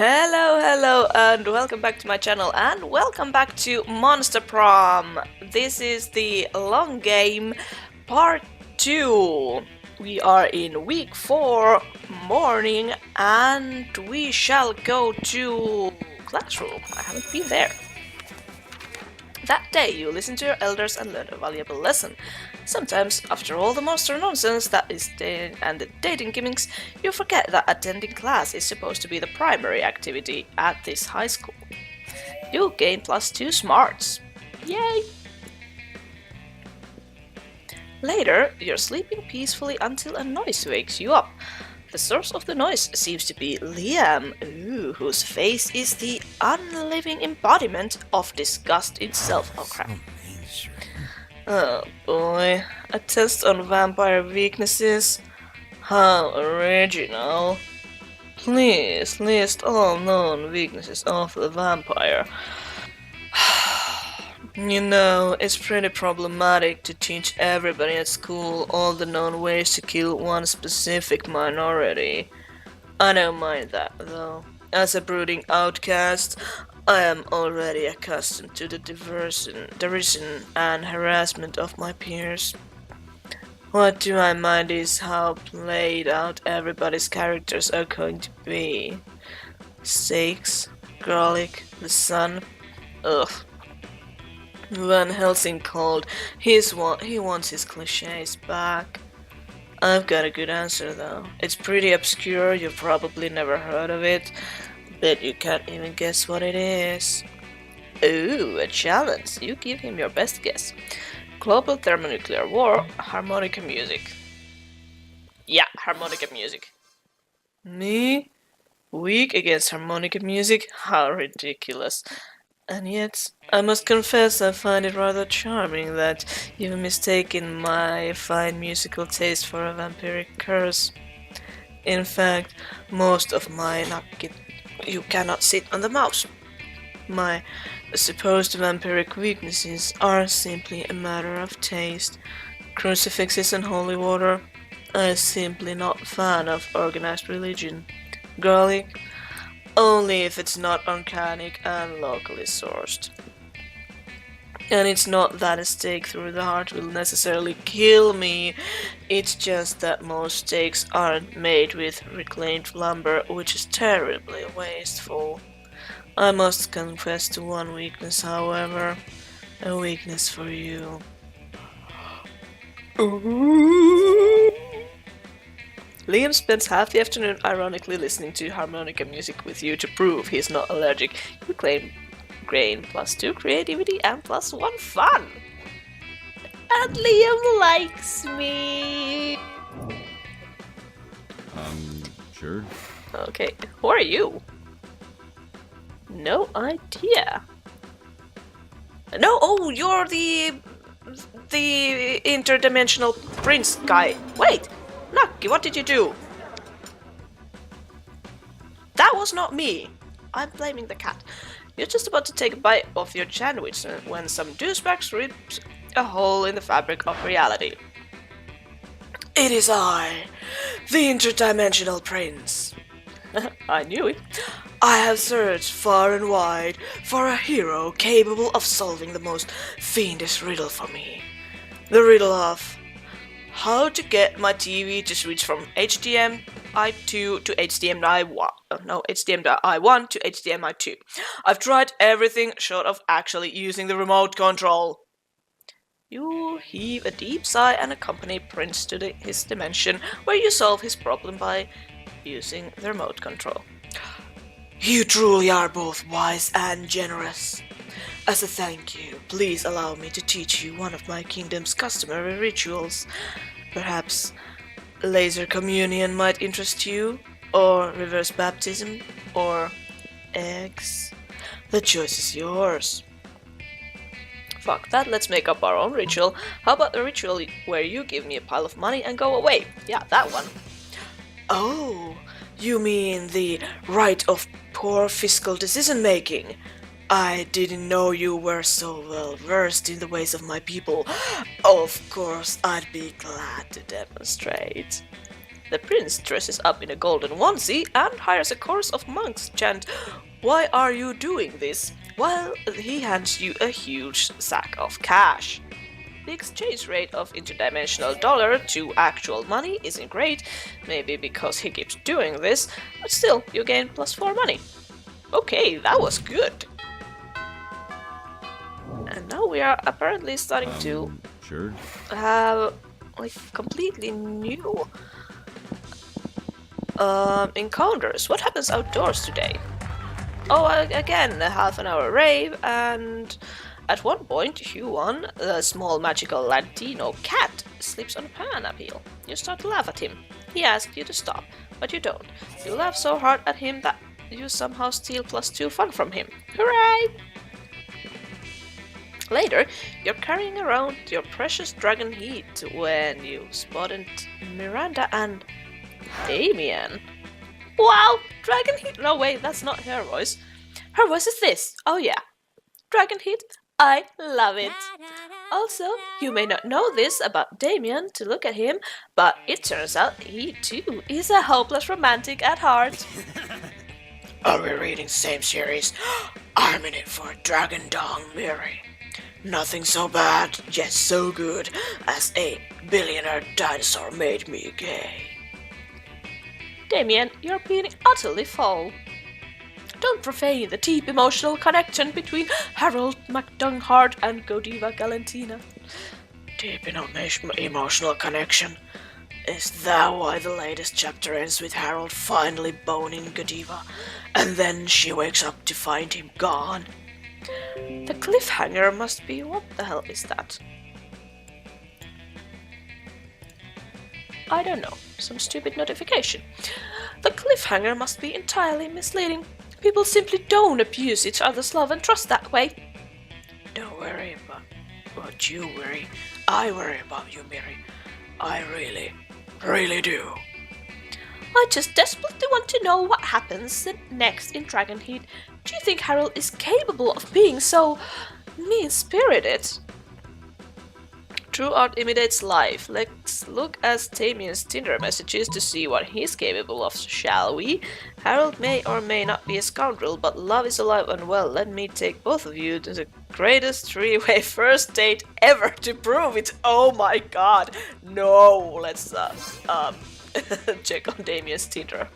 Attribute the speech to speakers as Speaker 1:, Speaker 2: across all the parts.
Speaker 1: Hello, and welcome back to my channel, and welcome back to Monster Prom. This is the long game part 2. We are in week 4 morning, and we shall go to classroom. I haven't been there. That day, you listen to your elders and learn a valuable lesson. Sometimes, after all the monster nonsense that is and the dating gimmicks, you forget that attending class is supposed to be the primary activity at this high school. You gain +2 smarts. Yay! Later, you're sleeping peacefully until a noise wakes you up. The source of the noise seems to be Liam, whose face is the unliving embodiment of disgust itself. Oh crap. Oh boy, a test on vampire weaknesses? How original. Please list all known weaknesses of the vampire. You know, it's pretty problematic to teach everybody at school all the known ways to kill one specific minority. I don't mind that, though. As a brooding outcast, I am already accustomed to the derision and harassment of my peers. What do I mind is how played out everybody's characters are going to be. Stakes, garlic, the sun, ugh. Van Helsing called. He wants his cliches back. I've got a good answer though. It's pretty obscure, you've probably never heard of it. Bet you can't even guess what it is. Ooh, a challenge. You give him your best guess. Global thermonuclear war, harmonica music. Yeah, harmonica music. Me? Weak against harmonica music? How ridiculous. And yet, I must confess I find it rather charming that you've mistaken my fine musical taste for a vampiric curse. In fact, most of mine you cannot sit on the mouse. My supposed vampiric weaknesses are simply a matter of taste. Crucifixes and holy water. I'm simply not a fan of organized religion. Garlic. Only if it's not organic and locally sourced. And it's not that a stake through the heart will necessarily kill me, it's just that most stakes aren't made with reclaimed lumber, which is terribly wasteful. I must confess to one weakness, however, a weakness for you. Ooh. Liam spends half the afternoon ironically listening to harmonica music with you to prove he's not allergic. You claim grain +2 creativity and +1 fun. And Liam likes me.
Speaker 2: Sure.
Speaker 1: Okay, who are you? No idea. No, oh, you're the interdimensional prince guy. Wait, Nucky, what did you do? That was not me. I'm blaming the cat. You're just about to take a bite of your sandwich when some douchebag rips a hole in the fabric of reality. It is I, the interdimensional prince. I knew it. I have searched far and wide for a hero capable of solving the most fiendish riddle for me. The riddle of how to get my TV to switch from HDMI 2 to HDMI 1. HDMI 1 to HDMI 2. I've tried everything short of actually using the remote control. You heave a deep sigh and accompany Prince to his dimension, where you solve his problem by using the remote control. You truly are both wise and generous. As a thank you, please allow me to teach you one of my kingdom's customary rituals. Perhaps laser communion might interest you, or reverse baptism, or eggs. The choice is yours. Fuck that, let's make up our own ritual. How about the ritual where you give me a pile of money and go away? Yeah, that one. Oh, you mean the right of poor fiscal decision making? I didn't know you were so well versed in the ways of my people. Of course, I'd be glad to demonstrate. The prince dresses up in a golden onesie and hires a chorus of monks chant, "Why are you doing this?" while he hands you a huge sack of cash. The exchange rate of interdimensional dollar to actual money isn't great, maybe because he keeps doing this, but still, you gain +4 money. Okay, that was good. And now we are apparently starting to have like completely new encounters. What happens outdoors today? Oh, again, a half an hour rave, and at one point, Huan, the small magical Latino cat, slips on a piano peel. You start to laugh at him. He asks you to stop, but you don't. You laugh so hard at him that you somehow steal +2 fun from him. Hooray! Later, you're carrying around your precious dragon heat when you spotted Miranda and Damien. Wow! Dragon heat! No, wait, that's not her voice. Her voice is this. Oh yeah. Dragon heat. I love it. Also, you may not know this about Damien to look at him, but it turns out he too is a hopeless romantic at heart. Are we reading the same series? I'm in it for Dragon Dong Miri. Nothing so bad, yet so good, as a billionaire dinosaur made me gay. Damien, you're being utterly foul. Don't profane the deep emotional connection between Harold MacDunghart and Godiva Galantina. Deep emotional connection? Is that why the latest chapter ends with Harold finally boning Godiva, and then she wakes up to find him gone? The cliffhanger must be... what the hell is that? I don't know, some stupid notification. The cliffhanger must be entirely misleading. People simply don't abuse each other's love and trust that way. Don't worry about what you worry. I worry about you, Miri. I really do. I just desperately want to know what happens next in Dragon Heat. Do you think Harold is capable of being so mean-spirited? True art imitates life. Let's look at Damien's Tinder messages to see what he's capable of, shall we? Harold may or may not be a scoundrel, but love is alive and well. Let me take both of you to the greatest three-way first date ever to prove it. Oh my god. No, let's check on Damien's Tinder.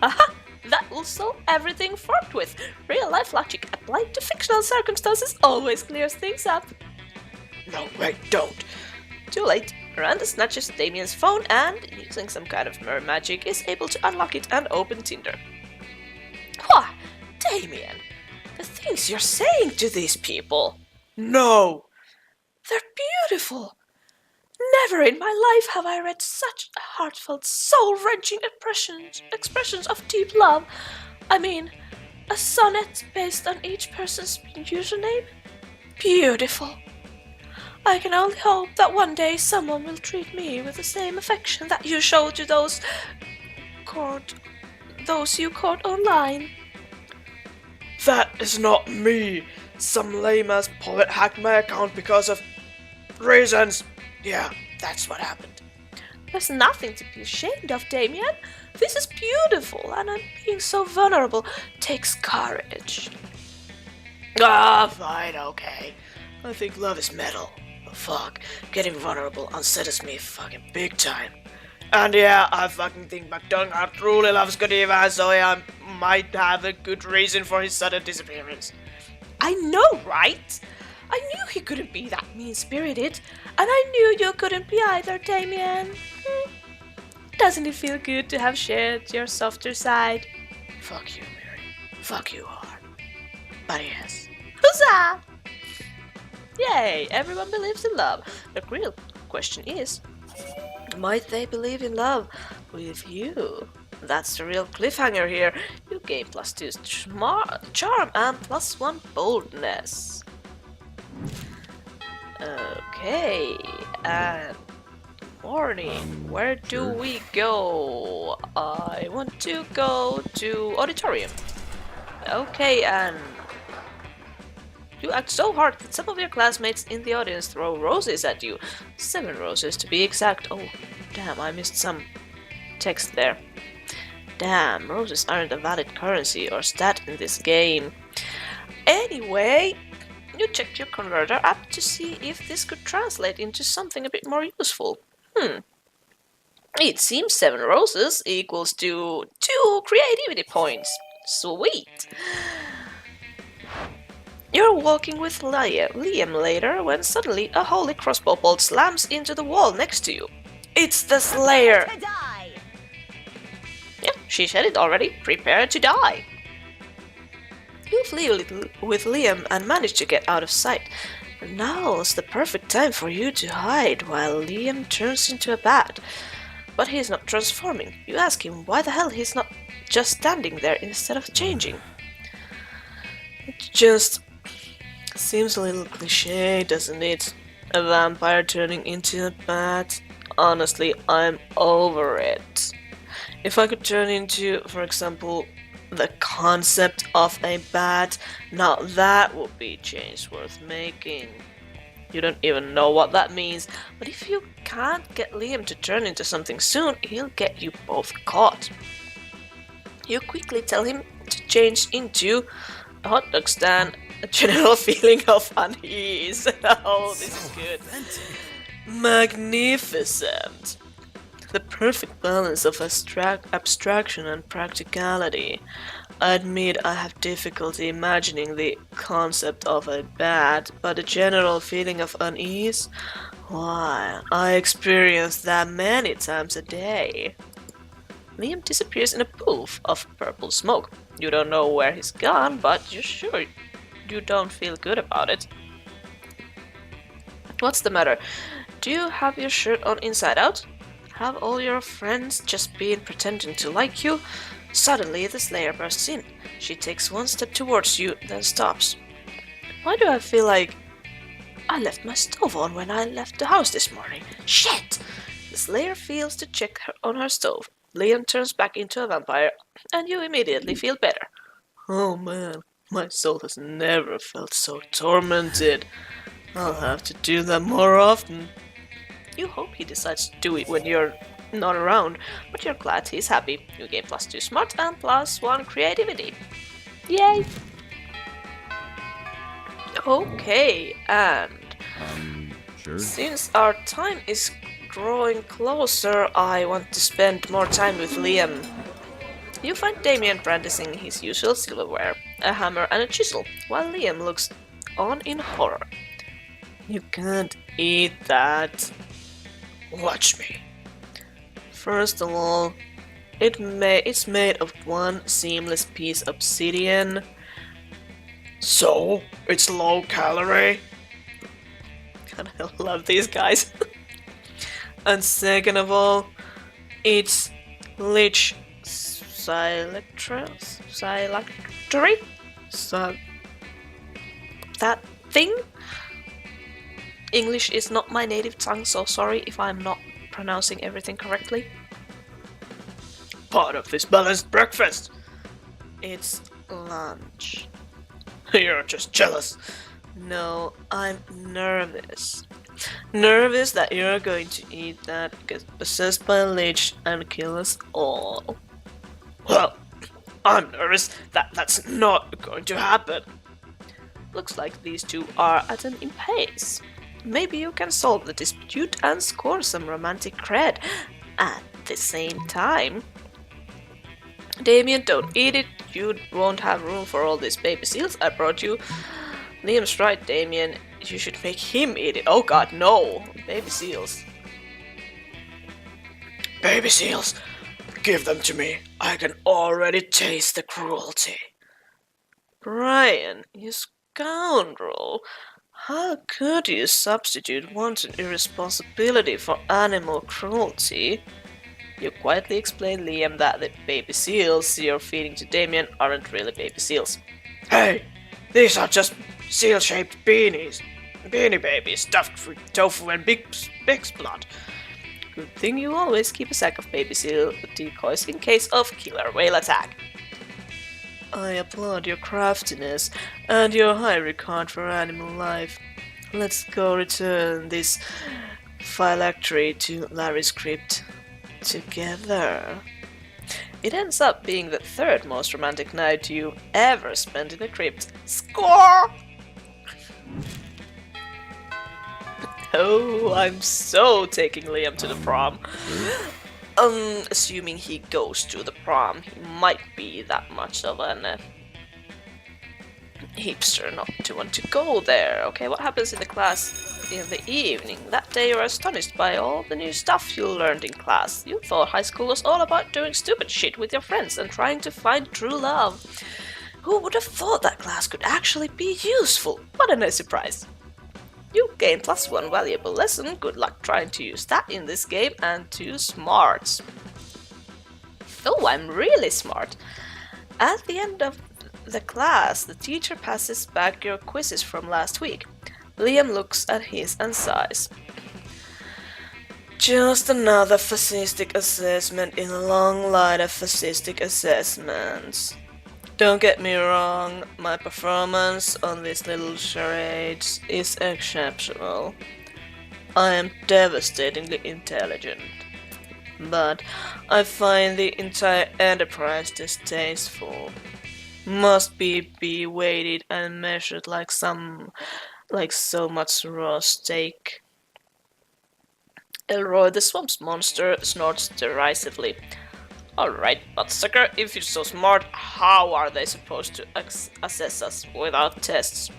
Speaker 1: Aha! That will solve everything fraught with. Real-life logic applied to fictional circumstances always clears things up. No, wait, don't. Too late. Miranda snatches Damien's phone and, using some kind of mirror magic, is able to unlock it and open Tinder. Why, Damien, the things you're saying to these people. No! They're beautiful. Never in my life have I read such heartfelt, soul-wrenching expressions of deep love. I mean, a sonnet based on each person's username? Beautiful. I can only hope that one day someone will treat me with the same affection that you show to those you court online. That is not me. Some lame-ass poet hacked my account because of reasons. Yeah, that's what happened. There's nothing to be ashamed of, Damien. This is beautiful, and I'm being so vulnerable takes courage. Ah, fine, okay. I think love is metal. But fuck, getting vulnerable unsettles me fucking big time. And yeah, I fucking think MacDunghart truly loves Godiva, so I might have a good reason for his sudden disappearance. I know, right? I knew he couldn't be that mean-spirited, and I knew you couldn't be either, Damien. Doesn't it feel good to have shared your softer side? Fuck you, Mary. Fuck you hard. But yes. Huzzah! Yay, everyone believes in love. The real question is, might they believe in love with you? That's the real cliffhanger here. You gain +2 charm and +1 boldness. Okay, and morning. Where do we go? I want to go to auditorium. Okay, and you act so hard that some of your classmates in the audience throw roses at you. 7 roses to be exact. Oh, damn, I missed some. text there. Damn, roses aren't a valid currency or stat in this game. Anyway, you checked your converter app to see if this could translate into something a bit more useful. It seems 7 roses equals to 2 creativity points. Sweet! You're walking with Liam later when suddenly a holy crossbow bolt slams into the wall next to you. It's the Slayer! Yeah, she said it already. Prepare to die! You flee a little with Liam and manage to get out of sight. Now's the perfect time for you to hide while Liam turns into a bat. But he's not transforming. You ask him why the hell he's not just standing there instead of changing. It just seems a little cliche, doesn't it? A vampire turning into a bat. Honestly, I'm over it. If I could turn into, for example, the concept of a bat, now that would be change worth making. You don't even know what that means, but if you can't get Liam to turn into something soon, he'll get you both caught. You quickly tell him to change into a hot dog stand, a general feeling of unease. Oh, this is good. Magnificent! The perfect balance of abstraction and practicality. I admit I have difficulty imagining the concept of a bat, but a general feeling of unease? Why, I experience that many times a day. Liam disappears in a poof of purple smoke. You don't know where he's gone, but you're sure you don't feel good about it. What's the matter? Do you have your shirt on inside out? Have all your friends just been pretending to like you? Suddenly the Slayer bursts in. She takes one step towards you, then stops. Why do I feel like I left my stove on when I left the house this morning? Shit! The Slayer feels to check on her stove. Liam turns back into a vampire, and you immediately feel better. Oh man, my soul has never felt so tormented. I'll have to do that more often. You hope he decides to do it when you're not around, but you're glad he's happy. You gain +2 smart and +1 creativity. Yay! Okay, and
Speaker 2: Sure.
Speaker 1: since our time is drawing closer, I want to spend more time with Liam. You find Damien brandishing his usual silverware, a hammer and a chisel, while Liam looks on in horror. You can't eat that. Watch me. First of all, it's made of one seamless piece of obsidian. So, it's low calorie? God, I love these guys. And second of all, it's lich silactory? That thing? English is not my native tongue, so sorry if I'm not pronouncing everything correctly. Part of this balanced breakfast. It's lunch. You're just jealous. No, I'm nervous. Nervous that you're going to eat that, get possessed by a lich and kill us all. Well, I'm nervous that that's not going to happen. Looks like these two are at an impasse. Maybe you can solve the dispute and score some romantic cred at the same time. Damien, don't eat it. You won't have room for all these baby seals I brought you. Liam's right, Damien. You should make him eat it. Oh god, no. Baby seals. Baby seals. Give them to me. I can already taste the cruelty. Brian, you scoundrel. How could you substitute wanton irresponsibility for animal cruelty? You quietly explain Liam that the baby seals you're feeding to Damien aren't really baby seals. Hey, these are just seal-shaped beanies. Beanie babies stuffed with tofu and pig's blood. Good thing you always keep a sack of baby seal decoys in case of killer whale attack. I applaud your craftiness and your high regard for animal life. Let's go return this phylactery to Larry's crypt. together. It ends up being the third most romantic night you ever spent in a crypt. Score! Oh, I'm so taking Liam to the prom. Assuming he goes to the prom, he might be that much of an hipster not to want to go there. Okay, what happens in the class in the evening? That day you're astonished by all the new stuff you learned in class. You thought high school was all about doing stupid shit with your friends and trying to find true love. Who would have thought that class could actually be useful? What a nice surprise. You gain +1 valuable lesson. Good luck trying to use that in this game, and 2 smarts. Oh, I'm really smart. At the end of the class, the teacher passes back your quizzes from last week. Liam looks at his and sighs. Just another fascistic assessment in a long line of fascistic assessments. Don't get me wrong, my performance on these little charades is exceptional. I am devastatingly intelligent. But I find the entire enterprise distasteful. Must be weighted and measured like so much raw steak. Elroy the Swamp's monster snorts derisively. Alright, but sucker, if you're so smart, how are they supposed to assess us without tests?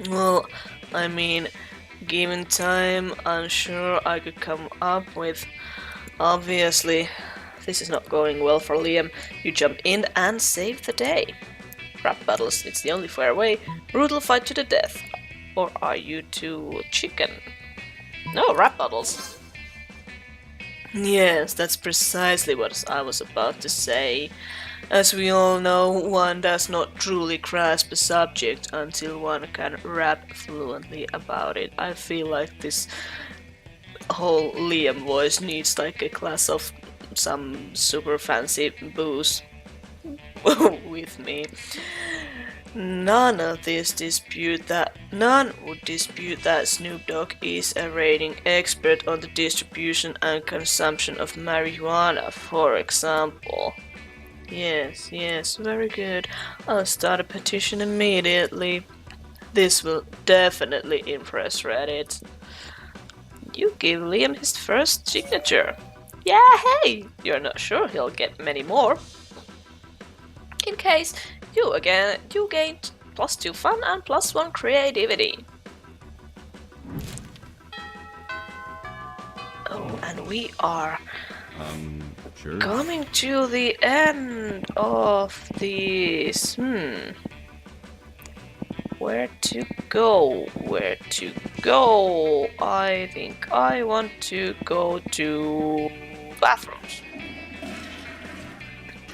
Speaker 1: Well, I mean, given time, I'm sure I could come up with... Obviously, this is not going well for Liam. You jump in and save the day. Rap battles, it's the only fair way. Brutal fight to the death. Or are you too chicken? No, rap battles. Yes, that's precisely what I was about to say. As we all know, one does not truly grasp a subject until one can rap fluently about it. I feel like this whole Liam voice needs like a glass of some super fancy booze with me. None would dispute that Snoop Dogg is a rating expert on the distribution and consumption of marijuana, for example. Yes, very good. I'll start a petition immediately. This will definitely impress Reddit. You give Liam his first signature. Yeah, hey! You're not sure he'll get many more. In case, you gained +2 fun and +1 creativity. Oh, and we are
Speaker 2: Sure.
Speaker 1: coming to the end of this. Where to go? I think I want to go to bathrooms.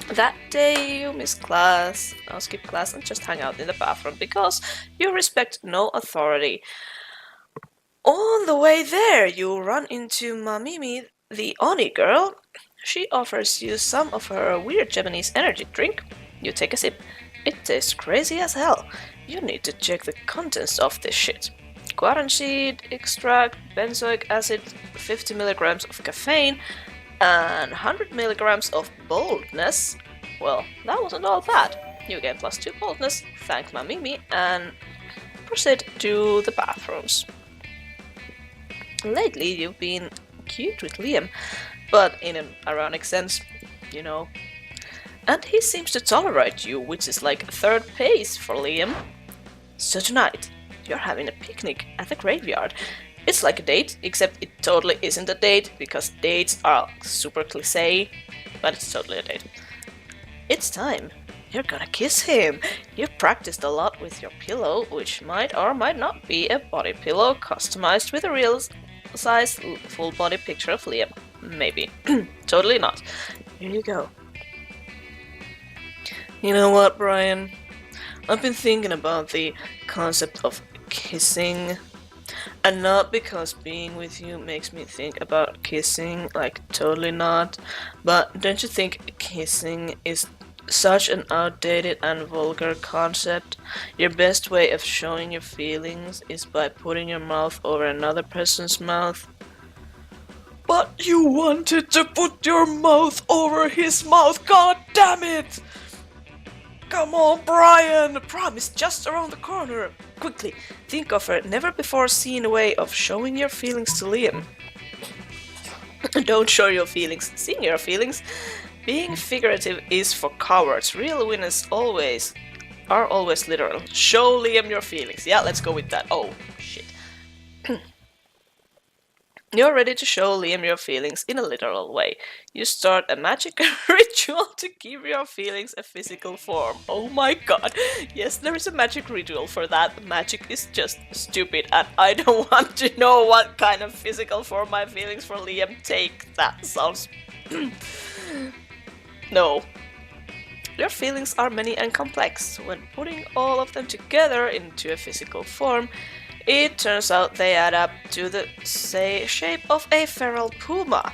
Speaker 1: That day you miss class, I'll skip class and just hang out in the bathroom because you respect no authority. On the way there, you run into Mamimi, the Oni girl. She offers you some of her weird Japanese energy drink. You take a sip. It tastes crazy as hell. You need to check the contents of this shit. Guaran seed extract, benzoic acid, 50 milligrams of caffeine, and 100 milligrams of boldness. Well, that wasn't all bad. You get +2 boldness, thank Mamimi, and proceed to the bathrooms. Lately, you've been cute with Liam, but in an ironic sense, you know. And he seems to tolerate you, which is like third pace for Liam. So tonight, you're having a picnic at the graveyard. It's like a date, except it totally isn't a date, because dates are super cliché, but it's totally a date. It's time. You're gonna kiss him. You've practiced a lot with your pillow, which might or might not be a body pillow customized with a real size full body picture of Liam. Maybe. Totally not. Here you go. You know what, Brian? I've been thinking about the concept of kissing. And not because being with you makes me think about kissing, like totally not, but don't you think kissing is such an outdated and vulgar concept? Your best way of showing your feelings is by putting your mouth over another person's mouth. But you wanted to put your mouth over his mouth, god damn it! Come on, Brian! Prom is just around the corner! Quickly, think of a never-before-seen way of showing your feelings to Liam. Don't show your feelings, sing your feelings. Being figurative is for cowards. Real winners are always literal. Show Liam your feelings. Yeah, let's go with that. Oh, shit. You're ready to show Liam your feelings in a literal way. You start a magic ritual to give your feelings a physical form. Oh my god. Yes, there is a magic ritual for that. Magic is just stupid and I don't want to know what kind of physical form my feelings for Liam take. That sounds... No. Your feelings are many and complex. When putting all of them together into a physical form, it turns out they add up to the, say, shape of a feral puma.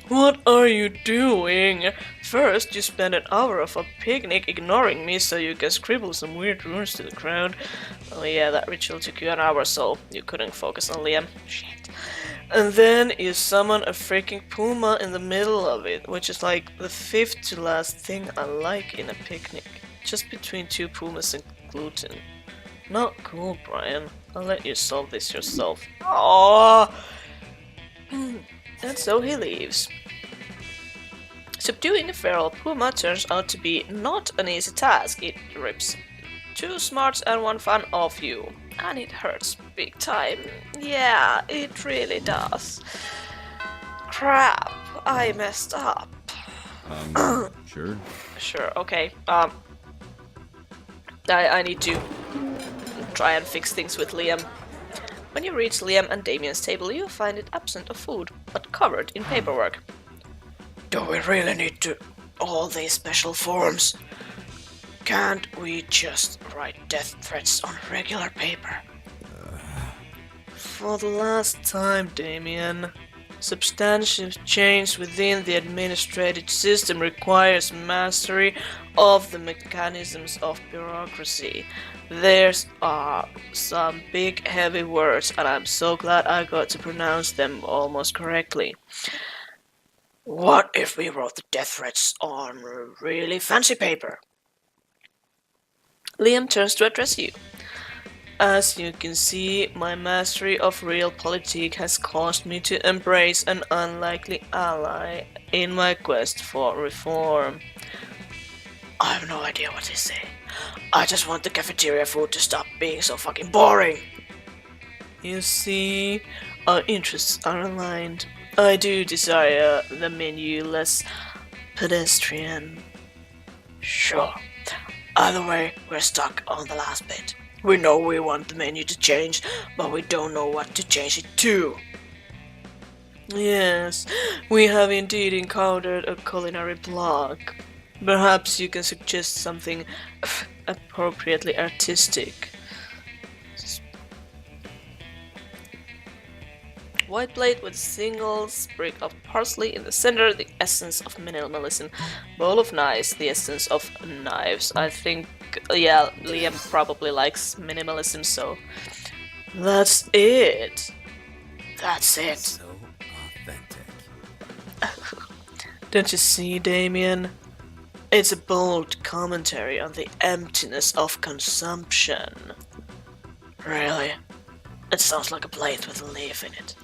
Speaker 1: What are you doing? First, you spend an hour of a picnic ignoring me so you can scribble some weird runes to the ground. Oh yeah, that ritual took you an hour, so you couldn't focus on Liam. Shit. And then you summon a freaking puma in the middle of it, which is like the fifth to last thing I like in a picnic. Just between two pumas and gluten. Not cool, Brian. I'll let you solve this yourself. Aww. And so he leaves. Subduing a feral puma turns out to be not an easy task. It rips 2 smarts and 1 fun off you. And it hurts big time. Yeah, it really does. Crap, I messed up.
Speaker 2: Sure.
Speaker 1: Sure, okay. I need to try and fix things with Liam. When you reach Liam and Damien's table, you find it absent of food, but covered in paperwork. Do we really need to all these special forms? Can't we just write death threats on regular paper? For the last time, Damien. Substantial change within the administrative system requires mastery of the mechanisms of bureaucracy. There's some big heavy words, and I'm so glad I got to pronounce them almost correctly. What if we wrote the death threats on really fancy paper? Liam turns to address you. As you can see, my mastery of realpolitik has caused me to embrace an unlikely ally in my quest for reform. I have no idea what they say. I just want the cafeteria food to stop being so fucking boring. You see, our interests are aligned. I do desire the menu less pedestrian. Sure. Either way, we're stuck on the last bit. We know we want the menu to change, but we don't know what to change it to. Yes, we have indeed encountered a culinary block. Perhaps you can suggest something appropriately artistic. White plate with a single sprig of parsley in the center, the essence of minimalism. Bowl of knives, the essence of knives. I think, yeah, Liam probably likes minimalism, so... That's it! That's it!
Speaker 3: So authentic.
Speaker 1: Don't you see, Damien? It's a bold commentary on the emptiness of consumption. Really? It sounds like a plate with a leaf in it.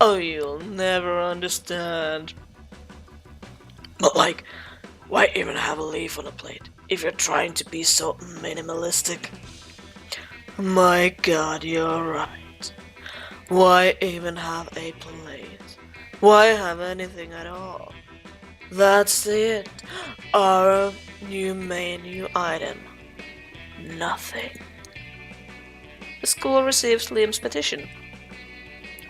Speaker 1: Oh, you'll never understand. But like, why even have a leaf on a plate if you're trying to be so minimalistic? My god, you're right. Why even have a plate? Why have anything at all? That's it. Our new menu item. Nothing. The school receives Liam's petition.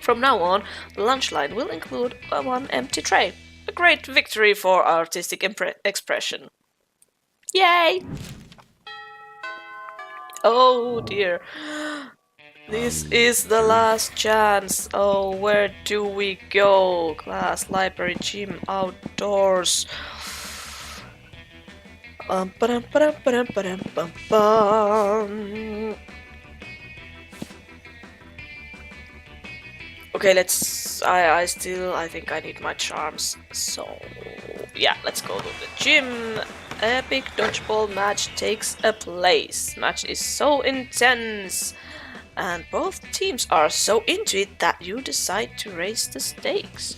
Speaker 1: From now on, the lunch line will include one empty tray. A great victory for artistic expression. Yay! Oh dear. This is the last chance. Oh, where do we go? Class, library, gym, outdoors. Okay, I think I need my charms. So, yeah, let's go to the gym. Epic dodgeball match takes a place. Match is so intense. And both teams are so into it that you decide to raise the stakes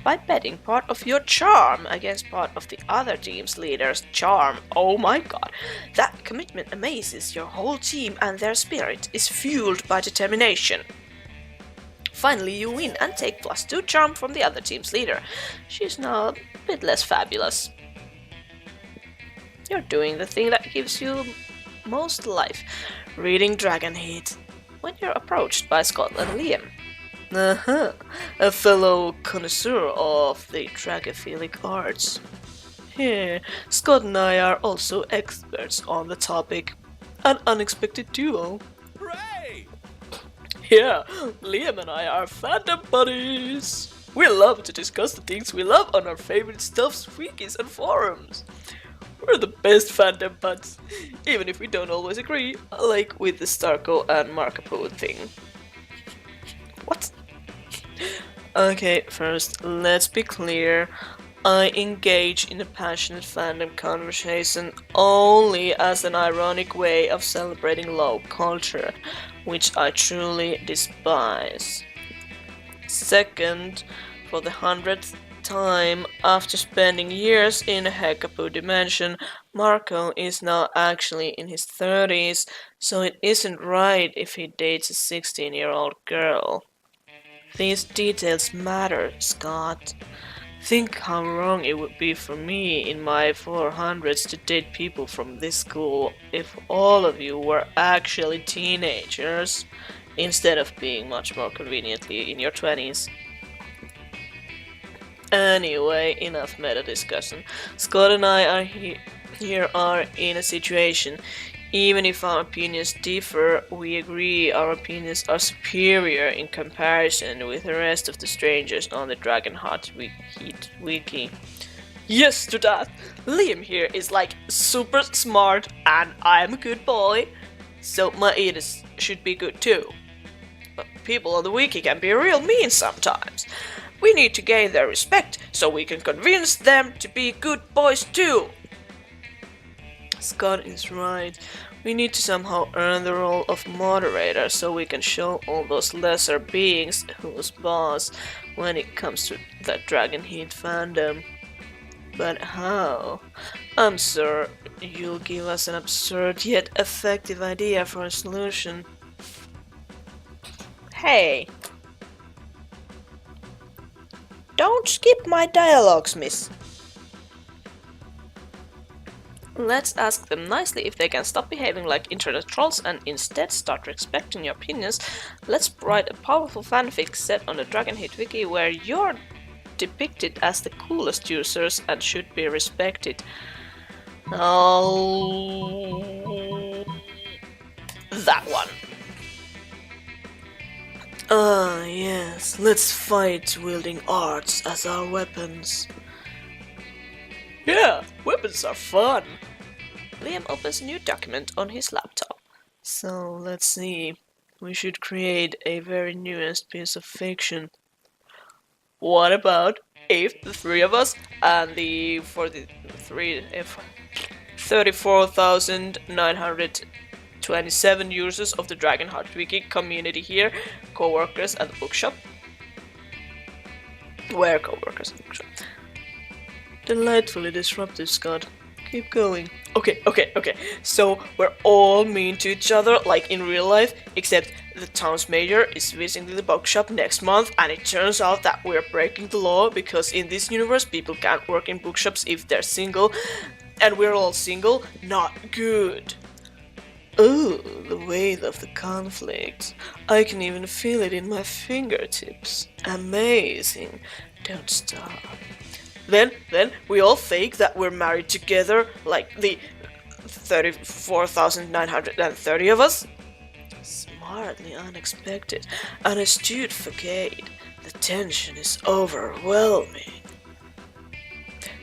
Speaker 1: by betting part of your charm against part of the other team's leader's charm. Oh my god, that commitment amazes your whole team and their spirit is fueled by determination. Finally, you win and take +2 charm from the other team's leader. She's now a bit less fabulous. You're doing the thing that gives you most life, reading Dragon Heat, when you're approached by Scott and Liam. A fellow connoisseur of the dragophilic arts. Here, Scott and I are also experts on the topic. An unexpected duo.
Speaker 2: Hooray!
Speaker 1: Yeah, Liam and I are fandom buddies. We love to discuss the things we love on our favorite stuffs, wikis, and forums. We're the best fandom buds, even if we don't always agree, like with the Starco and Markapo thing. What? Okay, first, let's be clear. I engage in a passionate fandom conversation only as an ironic way of celebrating low culture, which I truly despise. Second, for the 100th time, after spending years in a Hekapu dimension, Marco is now actually in his 30s, so it isn't right if he dates a 16-year-old girl. These details matter, Scott. Think how wrong it would be for me in my 400s to date people from this school if all of you were actually teenagers, instead of being much more conveniently in your 20s. Anyway, enough meta discussion. Scott and I are here are in a situation. Even if our opinions differ, we agree our opinions are superior in comparison with the rest of the strangers on the Dragonheart wiki. Yes to that! Liam here is like super smart and I'm a good boy, so my edits should be good too. But people on the wiki can be real mean sometimes. We need to gain their respect so we can convince them to be good boys too. Scott is right. We need to somehow earn the role of moderator so we can show all those lesser beings who's boss when it comes to the Dragon Heat fandom. But how? I'm sure you'll give us an absurd yet effective idea for a solution. Hey! Don't skip my dialogues, miss. Let's ask them nicely if they can stop behaving like internet trolls and instead start respecting your opinions. Let's write a powerful fanfic set on the Dragon Heat wiki where you're depicted as the coolest users and should be respected. Oh, that one. Ah, yes, let's fight wielding arts as our weapons. Yeah, weapons are fun. Liam opens a new document on his laptop. So, let's see. We should create a very nuanced piece of fiction. What about if the three of us and the 34,927 users of the Dragonheart Wiki community here, co-workers at the bookshop? We're co-workers at the bookshop. Delightfully disruptive, Scott. Keep going. Okay. So we're all mean to each other like in real life, except the town's mayor is visiting the bookshop next month and it turns out that we're breaking the law because in this universe people can't work in bookshops if they're single and we're all single. Not good. Oh, the weight of the conflict. I can even feel it in my fingertips. Amazing. Don't stop. Then we all fake that we're married together, like the 34,930 of us. Smartly unexpected, an astute facade. The tension is overwhelming.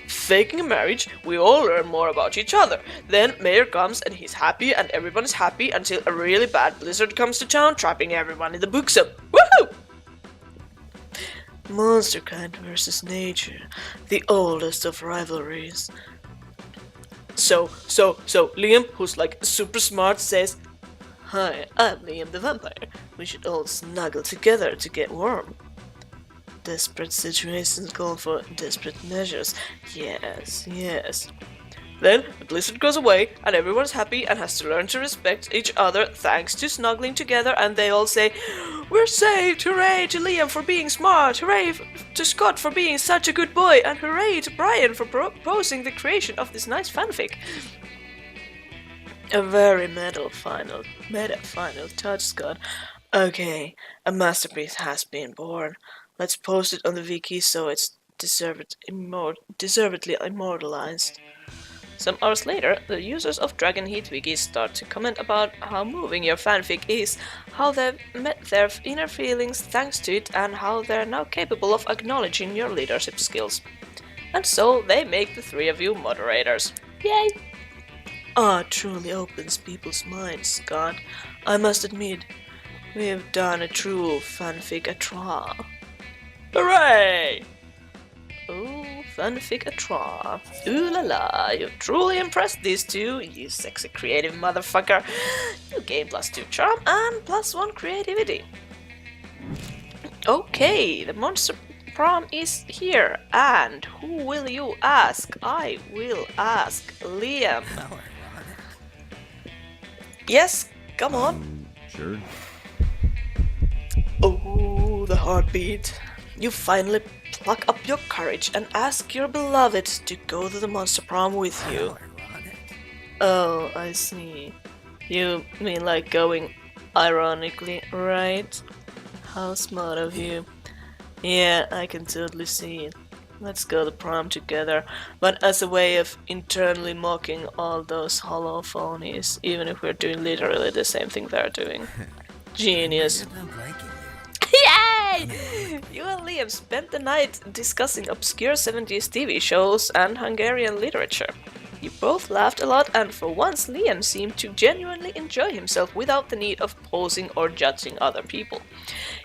Speaker 1: Faking a marriage, we all learn more about each other. Then Mayor comes and he's happy and everyone is happy until a really bad blizzard comes to town, trapping everyone in the bookshop. Woohoo! Monster kind versus nature, the oldest of rivalries. So, Liam, who's like super smart, says, "Hi, I'm Liam the vampire. We should all snuggle together to get warm." Desperate situations call for desperate measures. Yes, yes. Then the blizzard goes away, and everyone's happy and has to learn to respect each other thanks to snuggling together, and they all say, "We're saved! Hooray to Liam for being smart! Hooray to Scott for being such a good boy! And hooray to Brian for proposing the creation of this nice fanfic!" A very meta final touch, Scott. Okay, a masterpiece has been born. Let's post it on the wiki so it's deservedly immortalized. Some hours later, the users of Dragon Heat Wiki start to comment about how moving your fanfic is, how they've met their inner feelings thanks to it, and how they're now capable of acknowledging your leadership skills. And so they make the three of you moderators. Yay! Art truly opens people's minds, Scott. I must admit, we've done a true fanfic a trois. Hooray! Oh, fanfic a trois. Ooh la la, you've truly impressed these two, you sexy creative motherfucker. You gain +2 charm and +1 creativity. Okay, the Monster Prom is here, and who will you ask? I will ask Liam. Yes, come on.
Speaker 2: Sure.
Speaker 1: Oh, the heartbeat. You finally pluck up your courage and ask your beloved to go to the Monster Prom with you. Oh, I see. You mean like going ironically, right? How smart of you. Yeah, I can totally see it. Let's go to prom together, but as a way of internally mocking all those hollow phonies, even if we're doing literally the same thing they're doing. Genius. Yay! You and Liam spent the night discussing obscure 70s TV shows and Hungarian literature. You both laughed a lot, and for once Liam seemed to genuinely enjoy himself without the need of posing or judging other people.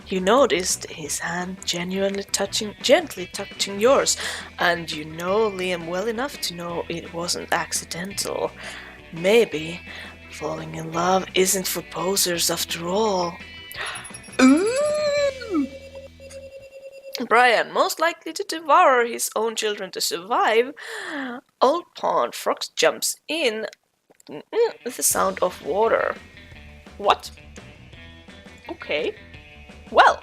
Speaker 1: You noticed his hand gently touching yours, and you know Liam well enough to know it wasn't accidental. Maybe falling in love isn't for posers after all. Ooh! Brian, most likely to devour his own children to survive. Old Pond Fox jumps in with the sound of water. What? Okay. Well.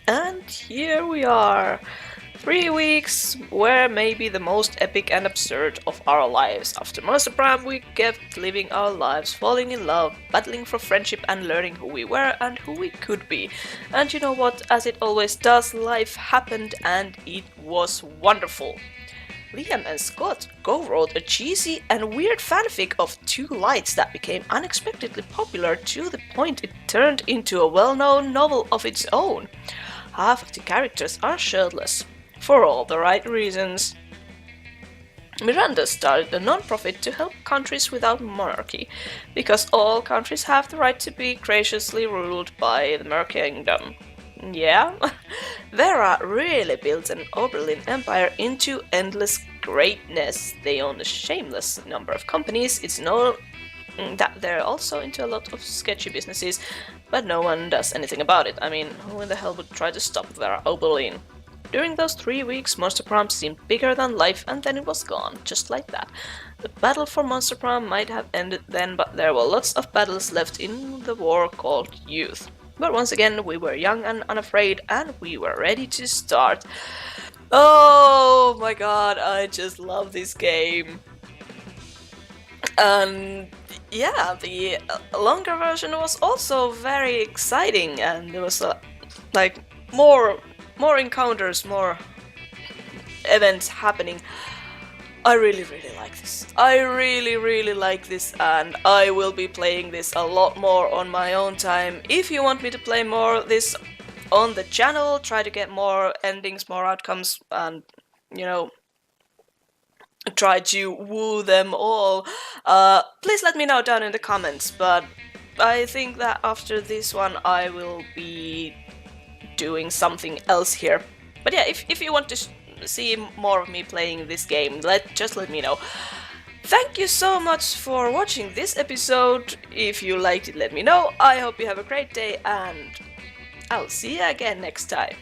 Speaker 1: And here we are. 3 weeks were maybe the most epic and absurd of our lives. After Monster Prom, we kept living our lives, falling in love, battling for friendship, and learning who we were and who we could be. And you know what? As it always does, life happened and it was wonderful. Liam and Scott co-wrote a cheesy and weird fanfic of two lights that became unexpectedly popular to the point it turned into a well-known novel of its own. Half of the characters are shirtless. For all the right reasons. Miranda started a non-profit to help countries without monarchy, because all countries have the right to be graciously ruled by the Mer Kingdom. Yeah? Vera really built an Oberlin empire into endless greatness. They own a shameless number of companies. It's known that they're also into a lot of sketchy businesses, but no one does anything about it. I mean, who in the hell would try to stop Vera Oberlin? During those 3 weeks, Monster Prom seemed bigger than life, and then it was gone, just like that. The battle for Monster Prom might have ended then, but there were lots of battles left in the war called youth. But once again, we were young and unafraid, and we were ready to start. Oh my god, I just love this game. And yeah, the longer version was also very exciting, and there was like more encounters, more events happening. I really like this. I really like this, and I will be playing this a lot more on my own time. If you want me to play more of this on the channel, try to get more endings, more outcomes, and you know, try to woo them all, please let me know down in the comments. But I think that after this one I will be doing something else here. But yeah, if you want to see more of me playing this game, just let me know. Thank you so much for watching this episode. If you liked it, let me know. I hope you have a great day, and I'll see you again next time.